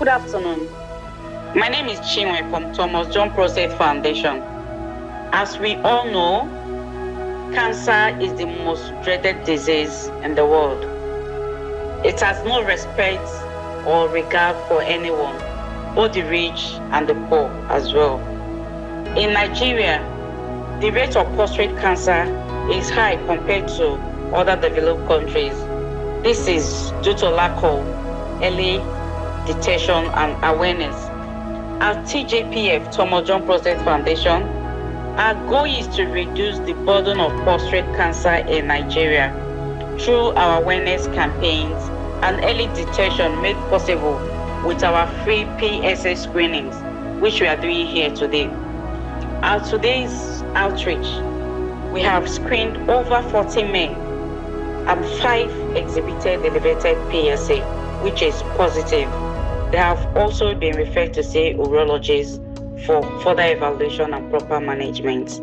Good afternoon. My name is Chinwe from Thomas John Prostate Foundation. As we all know, cancer is the most dreaded disease in the world. It has no respect or regard for anyone, both the rich and the poor as well. In Nigeria, the rate of prostate cancer is high compared to other developed countries. This is due to lack of early detection and awareness. At TJPF, Thomas John Prostate Foundation, our goal is to reduce the burden of prostate cancer in Nigeria through our awareness campaigns and early detection made possible with our free PSA screenings, which we are doing here today. At today's outreach, we have screened over 40 men and 5 exhibited elevated PSA, which is positive. They have also been referred to see urologists for further evaluation and proper management.